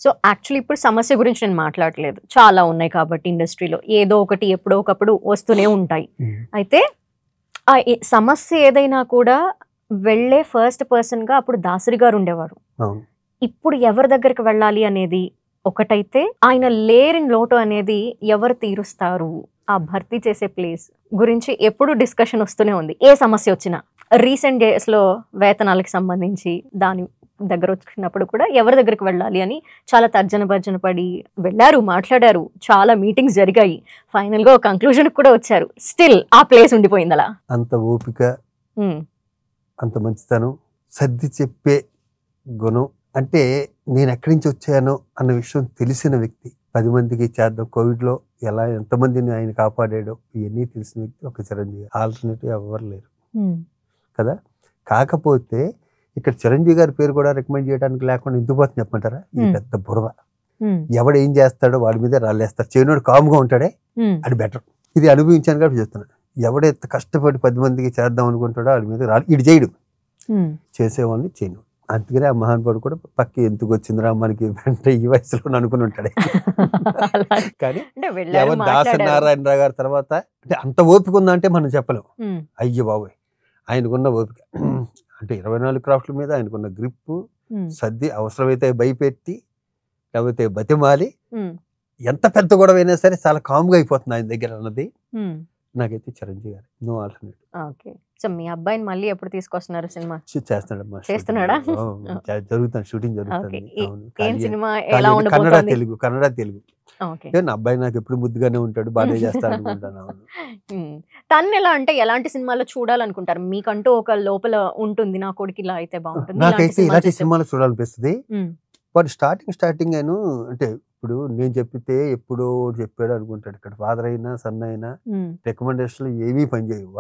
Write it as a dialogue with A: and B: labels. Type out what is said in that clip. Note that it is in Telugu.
A: సో యాక్చువల్లీ ఇప్పుడు సమస్య గురించి నేను మాట్లాడలేదు. చాలా ఉన్నాయి కాబట్టి ఇండస్ట్రీలో ఏదో ఒకటి ఎప్పుడో ఒకప్పుడు వస్తూనే ఉంటాయి. అయితే ఆ సమస్య ఏదైనా కూడా వెళ్ళే ఫస్ట్ పర్సన్‌గా అప్పుడు దాసరి గారు ఉండేవారు.
B: అవును.
A: ఇప్పుడు ఎవరి దగ్గరికి వెళ్ళాలి అనేది ఒకటైతే, ఆయన లేని లోటు అనేది ఎవరు తీరుస్తారు? ఆ భర్తీ చేసే ప్లేస్ గురించి ఎప్పుడు డిస్కషన్ వస్తూనే ఉంది. ఏ సమస్య వచ్చినా. రీసెంట్ డేస్‌లో వేతనాలకు సంబంధించి దాని దగ్గర వచ్చినప్పుడు కూడా ఎవరి దగ్గరికి వెళ్ళాలి అని చాలా తర్జన భర్జన పడి వెళ్ళారు, మాట్లాడారు. చాలా మీటింగ్స్ జరిగాయి. ఫైనల్‌గా ఒక కంక్లూజన్‌కి కూడా వచ్చారు. స్టిల్ ఆ ప్లేస్ ఉండిపోయింది అలా.
B: అంత ఓపిక, అంత మంచితనం, సర్ది చెప్పే గుణం, అంటే నేను ఎక్కడి నుంచి వచ్చానో అన్న విషయం తెలిసిన వ్యక్తి, 10 మందికి చేద్దాం, కోవిడ్లో ఎలా ఎంతమందిని ఆయన కాపాడాడో ఇవన్నీ తెలిసిన వ్యక్తి ఒక చిరంజీవి. ఆల్టర్నేటివ్ ఎవరు లేరు కదా. కాకపోతే ఇక్కడ చిరంజీవి గారి పేరు కూడా రికమెండ్ చేయడానికి లేకుండా ఎందుకు పోతుంది చెప్పమంటారా? ఈ పెద్ద బురద. ఎవడు ఏం చేస్తాడో వాడి మీద రాళ్ళేస్తారు. చేయనోడు కాముగా ఉంటాడే అది బెటర్. ఇది అనుభవించాను కాబట్టి చెప్తున్నాను. ఎవడైతే కష్టపడి 10 మందికి చేద్దాం అనుకుంటాడో వాడి మీద రాళ్ళు ఇటు చేయడు, చేసేవాడిని చేయను. అందుకనే ఆ మహానుభావుడు కూడా పక్కి ఎందుకు వచ్చిందిరా మనకి వెంటనే ఈ వయసులో అనుకుని ఉంటాడే. కానీ ఎవరు దాసరి నారాయణరావు గారి తర్వాత అంటే అంత ఓపిక ఉందా అంటే మనం చెప్పలేం. అయ్యో బాబోయ్, ఆయనకున్న ఓపిక అంటే 24 క్రాఫ్ట్ల మీద ఆయనకున్న గ్రిప్, సర్ది అవసరమైతే భయపెట్టి లేకపోతే బతిమాలి ఎంత పెద్ద గొడవ అయినా సరే చాలా కామ్గా అయిపోతుంది ఆయన దగ్గర అన్నది నాకైతే Chiranjeevi garu. No alternative.
A: Okay. So మీ అబ్బాయిని మళ్ళీ ఎప్పుడు తీసుకొస్తున్నారు సినిమా?
B: చేస్తున్నాడమ్మా.
A: చేస్తున్నాడా?
B: జరుగుతుంది, షూటింగ్ జరుగుతుంది.
A: ఏం సినిమా?
B: ఎలా ఉండబోతోంది? కన్నడ తెలుగు. నా అబ్బాయి నాకు ఎప్పుడు ముద్దుగానే ఉంటాడు, బాగానే చేస్తాను అనుకుంటాను.
A: తను ఎలా అంటే ఎలాంటి సినిమాలో చూడాలనుకుంటారు? మీకంటూ ఒక లోపల ఉంటుంది, నా కొడుకు ఇలా అయితే బాగుంటుంది.
B: నాకైతే ఇలాంటి సినిమాలు చూడాలనిపిస్తుంది. వాడు స్టార్టింగ్ అయినా అంటే ఇప్పుడు నేను చెప్పితే ఎప్పుడో చెప్పాడు అనుకుంటాడు. ఇక్కడ ఫాదర్ అయినా సన్ అయినా రికమెండేషన్లు ఏమీ పనిచేయవు.